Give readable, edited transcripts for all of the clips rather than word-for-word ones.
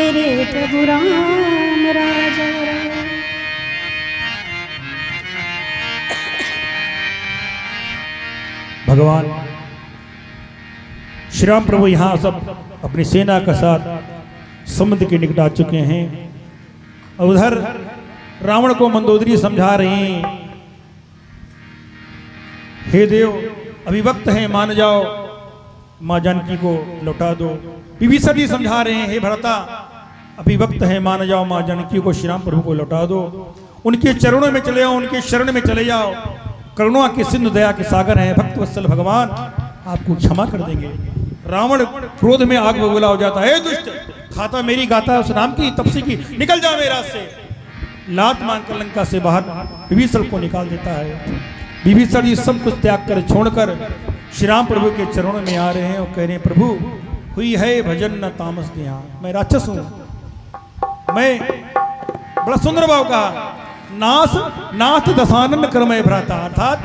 मेरे प्रभु राम राजा। भगवान श्री राम प्रभु यहाँ सब अपनी सेना के साथ समुद्र के निकट आ चुके हैं। उधर रावण को मंदोदरी समझा रहे हैं, हे देव अभी वक्त है, मान जाओ, माँ जानकी को लौटा दो। विभीषण जी समझा रहे हैं, हे भरता अभी वक्त है, मान जाओ, माँ जानकी को श्री राम प्रभु को लौटा दो। उनके चरणों में चले जाओ, उनके शरण में चले जाओ। करुणा के सिंधु दया के सागर हैं भक्त वत्सल भगवान, आपको क्षमा कर देंगे। रावण क्रोध में आग बबूला हो जाता है, दुष्ट खाता मेरी गाता उस नाम की तपसी की, निकल जा मेरे रास्ते से। लात मांगकर लंका से बाहर विभीषण को निकाल देता है। विभीषण जी सब कुछ त्याग कर छोड़कर श्री राम प्रभु के चरणों में आ रहे हैं और कह रहे हैं, प्रभु हुई है भजन न तामस दिया, मैं राक्षस हूं। मैं बड़ा सुंदर भाव कहा, नाथ नाथ दशानन कर्मय भ्राता, अर्थात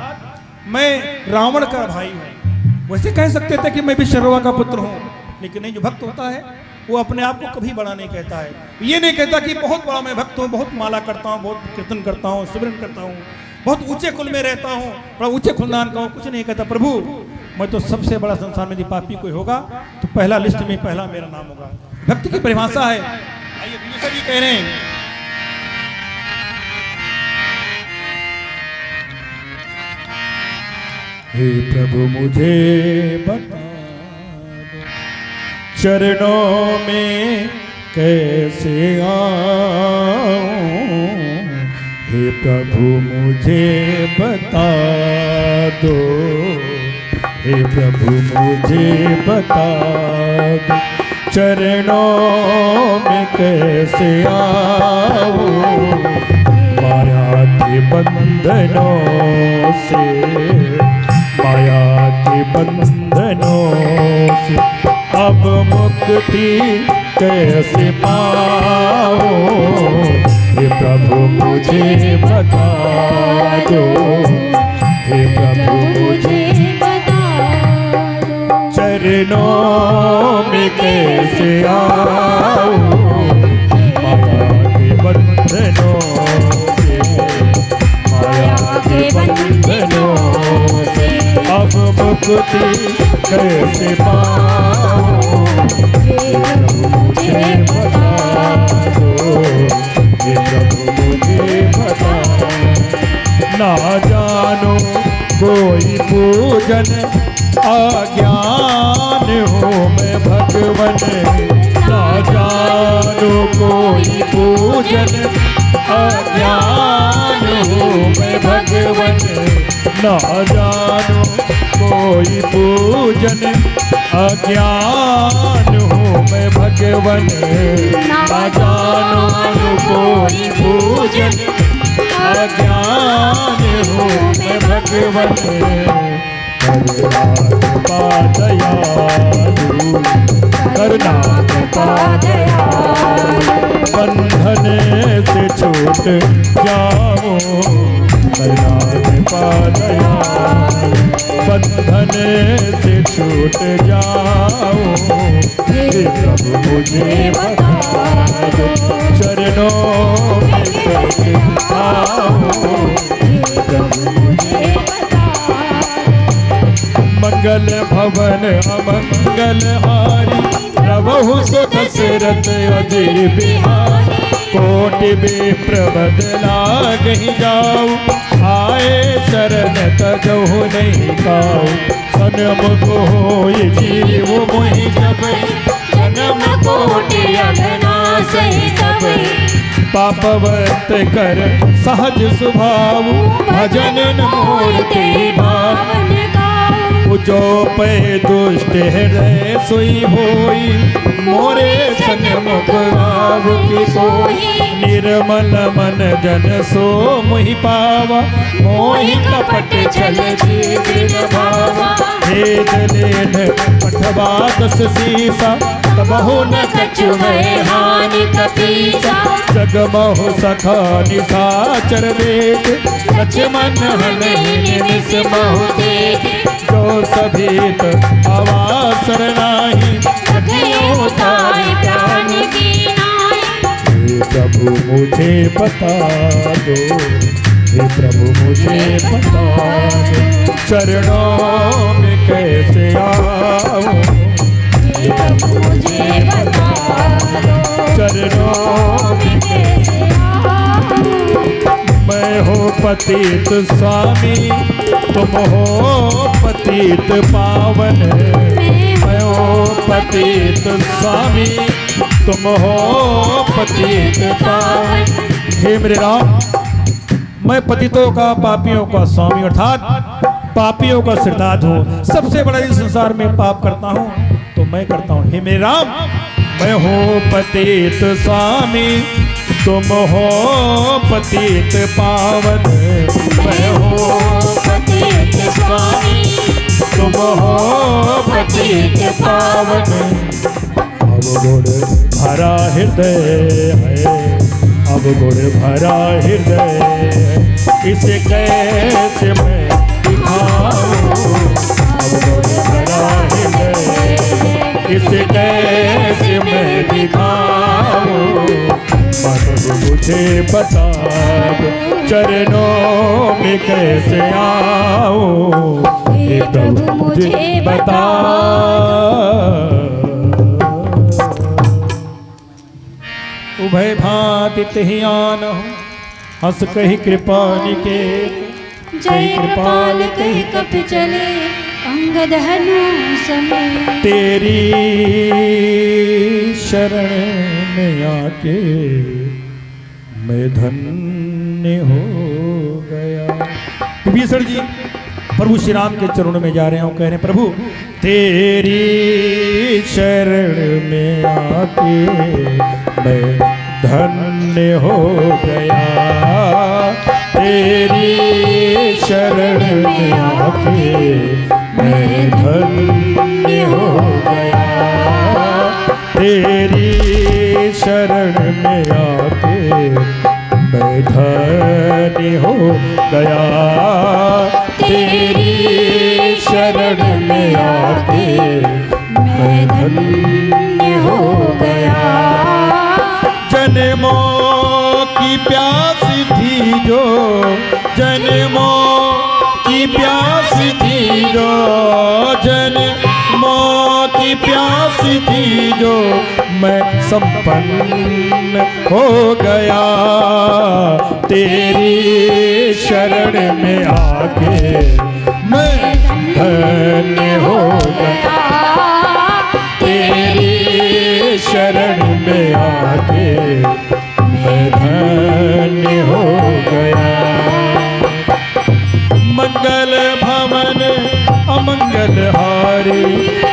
मैं रावण का भाई हूं। वैसे कह सकते थे कि मैं भी शर्वा का पुत्र हूं, लेकिन नहीं, जो भक्त होता है वो अपने आप को कभी बड़ा नहीं कहता है। ये नहीं कहता कि बहुत बड़ा मैं भक्त हूँ, बहुत माला करता हूँ, बहुत कीर्तन करता हूँ, सिमरन करता हूँ, बहुत ऊंचे कुल में रहता हूँ, बड़ा ऊंचे खुलदान का हूँ, कुछ नहीं कहता। प्रभु मैं तो सबसे बड़ा संसार में यदि पापी कोई होगा तो पहला लिस्ट में पहला मेरा नाम होगा। भक्ति की परिभाषा है। आइए विभीषण जी कह रहे हैं, हे प्रभु मुझे बता दो चरणों में कैसे आऊं, हे प्रभु मुझे बता दो, हे प्रभु मुझे बता दो चरणों में कैसे आऊं, माया के बंधनों से, माया के बंधनों से अब मुक्ति कैसे पाऊं, हे प्रभु मुझे बता दो, हे प्रभु मुझे बता दो चरणों में कैसे आऊं, माया के बंधनों से, माया के बंधनों से अब मुक्ति कैसे पाऊं, हे प्रभु मुझे बता दो, हे प्रभु मुझे बता। ना जानो कोई पूजन अज्ञान हूँ मैं भगवन, ना जानो कोई पूजन अज्ञान हूँ मैं भगवन, ना जानो कोई पूजन अज्ञान हूँ मैं भगवन, ना जानो कोई पूजन अज्ञान हूँ मैं भगवन। करुणा बंधन से छूट जाओ, करुणा बंधन से छूट जाओ, हे प्रभु मुझे बता दो चरणों में कैसे आओ, हे प्रभु मुझे बता। मंगल भवन अमंगल हारी, प्रभु सुत दशरथ अजय बिहारी, कोटि विप्र बदला गही जाऊ, आए शरण तजहु नहीं काऊ, सनमुख होई जीव मोहि जबै, जन्म कोटि अगना सही तबै, पापवत कर सहज स्वभाव, भजन मूर्ति भावन गाऊ, जो पे दुष्ट हृदय सोई होई, मोरे सन्मुख आव की सोई, निर्मल मन जन सो मोहि पावा, मोहि कपट छल जीव भावा, भेद लेन पठवा दस सीसा, तबहु न कछु मैं हानि कपीसा, जगमहु सखा निशाचर देख, लक्ष्मण हमें निमिष महु देख, जो सभीत आवासर नाही, सखियों तारे प्राण कीना, प्रभु मुझे बता दो, हे प्रभु मुझे बता दो, चरणों में कैसे आऊं, हे प्रभु मुझे बता दो, चरणों में कैसे आऊं। मैं हो पतित स्वामी, तुम हो पतित पावन, मैं हो पतित स्वामी, तुम हो पतित पावन। हे मेरे राम, मैं पतितों का पापियों का स्वामी अर्थात पापियों का सिरदाद हूँ। सबसे बड़ा इस संसार में पाप करता हूँ तो मैं करता हूँ। हे मेरे राम, मैं हूँ पतित स्वामी, तुम हो पतित पावन, मैं हूँ पतित स्वामी, तुम हो पतित पावन। अब गुण भरा हृदय है, अब गुण भरा हृदय है, इसे कैसे मैं दिखाऊं, अब गुण भरा हृदय है, इसे कैसे मैं दिखाऊं। प्रभु मुझे बता दो, चरणों में कैसे आऊं, हे प्रभु मुझे बता। उभय भांति तिहियान हंस कही कृपा निकेत, जय कृपाल कह कप चले अंगद हनु समेत। तेरी शरण में आके मैं धन्य हो गया। विभीषण जी प्रभु श्री राम के चरणों में जा रहे हैं, कह रहे हैं प्रभु तेरी शरण में आके मैं धन्य हो गया, तेरी शरण में आके मैं धन्य हो गया, तेरी शरण में आके मैं धन्य हो गया, तेरी शरण में आके मैं धन्य हो गया। जन्मों की प्यास थी जो, जन्मों की प्यास थी जो, जन्मों की प्यास थी जो, मैं संपन्न हो गया, तेरी शरण में आके मैं धन्य हो गया, तेरी शरण में आके मैं धन्य हो गया। मंगल भवन अमंगल हारी,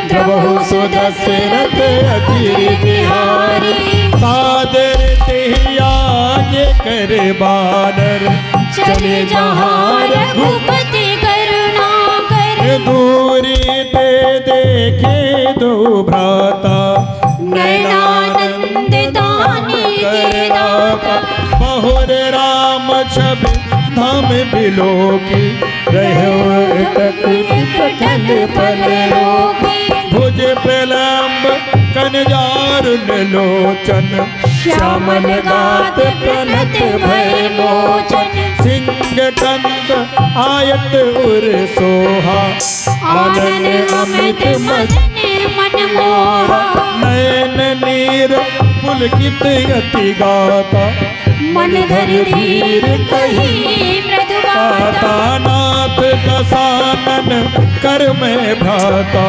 प्रभु सुदशरथ अजीर बिहारी, सादर ते आगे कर बानर, चले जहाँ रघुपति करुणा कर। दूरी ते देखे दो भ्राता, नैनानंद दानी के दाता। बहुर राम छवि धाम बिलो की, रहो अटक फल रोगी। भुज प्रलंब कनजारुण लोचन, श्यामल गात प्रणत भय मोचन, सिंह कंद आयत उर सोहा, आनन अमित मदन मन मोहा। नयन नीर पुलकित अति गाता, मन धर धीर कही मृदु बाता। नाथ दसानन कर में भ्राता,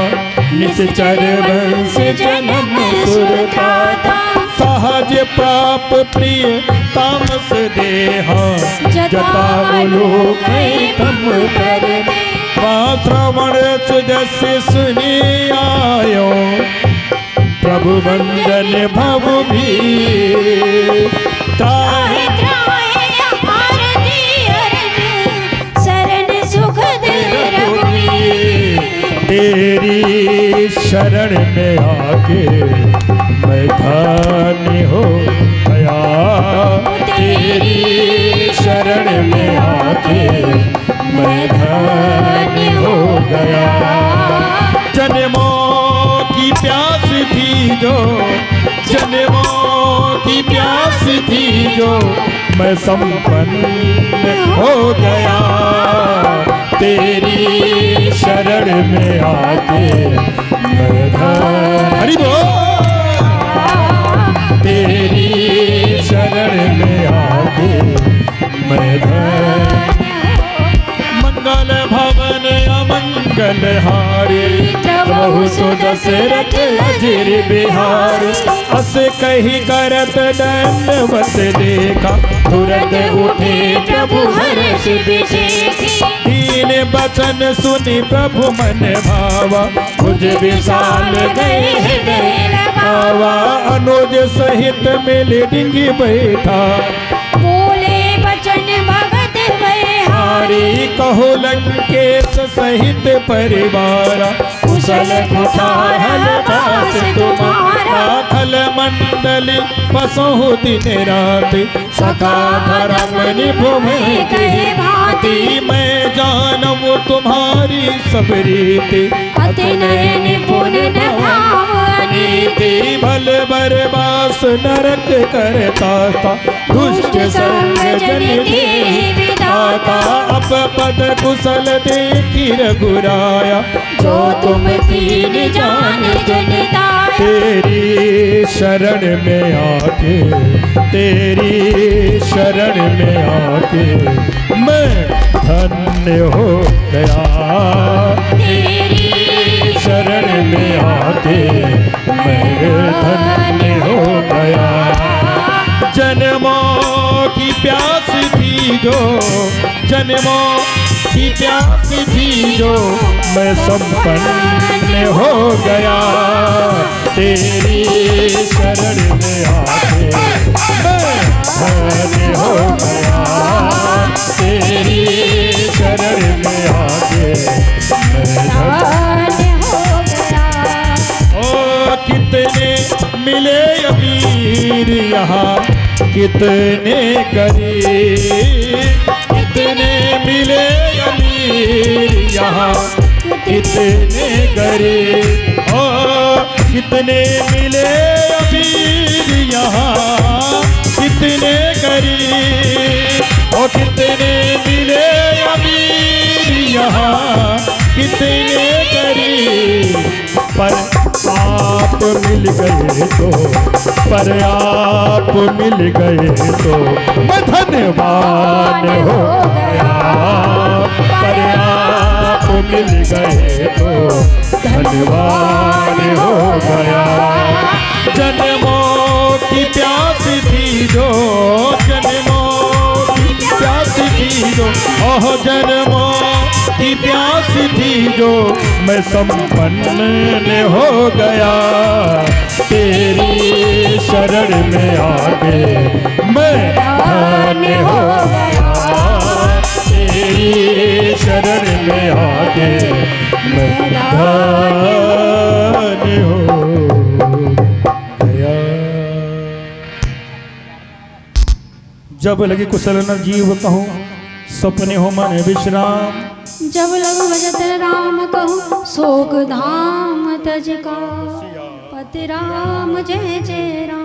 निश्चर वंश जन्म सुरताता। सहज प्राप प्रिय तामस देहा, जता लोक तम कर दे। श्रवण सुजस्य सुनी आयो, प्रभु वंदन भव भी। त्राहि त्राहि आरती अरन, शरण सुखद रघुवीर। तेरी शरण में आके मैं धन्य हो गया, तेरी शरण में आके मैं धन्य हो गया। जन्मों की प्यास थी जो, जन्मों की प्यास थी मैं संपन्न हो गया। तेरी शरण में आके मैं हरि बोल। तेरी शरण में आके मैं मंगल भवन अमंगल हारे प्रभु सुदशरथ अजिर बिहार। अस कही करत दंडवत देखा तुरंत उठे प्रभु हर्ष विशेखी। दीन बचन सुनि प्रभु मन भावा मुझ विशाल गए हृदय लगावा। अनुज सहित मिल डिंगी बैठा बोले बचन भगत हारी कहो लंकेश सहित परिवार। कुशल कुठार दास तुम्हारा खल मंडली पसहु दिन रात। सखा धर्म निभुमे कहे भांति मैं जानू तुम्हारी सब रीति। अति नय निपुण भाव अनीति भल बरबास नरक करता था। दुष्ट संग जन देहि विधाता अप पद कुशल देखी रघुराया। जो तुम तीन जान जनिताया। तेरी शरण में आके तेरी शरण में आके मैं धन्य हो गया। तेरी शरण में आके मैं धन्य हो गया। जन्मों की प्यास थी जो जन्मों की प्यास थी जो मैं संपन्न हो गया। तेरी शरण में आके मैं धन्य हो गया। तेरी शरण में आके मैं धन्य हो गया। ओ कितने मिले अमीर यहाँ कितने गरीब। कितने मिले अमीर यहाँ कितने गरीब। ओ कितने मिले अमीर यहाँ कितने गरीब। ओ कितने मिले अमीर यहाँ कितने गरीब। पर आप मिल गए तो पर आप मिल गए तो मैं धन्यवान हो गया। पर आप मिल गए तो धन्यवान हो गया। जन्मों की प्यास थी जो जन्मों की प्यास थी जो ओह जन्मों की प्यास थी जो मैं संपन्न हो गया। तेरी शरण में आके मैं धन्य हो गया। तेरी शरण में आके मैं धन्य हो गया। जब लगे कुशल न जीव कहूँ सपने हो मन विश्राम। जब लगु भजत राम कहूँ शोक धाम तज का। पति राम जय जय राम।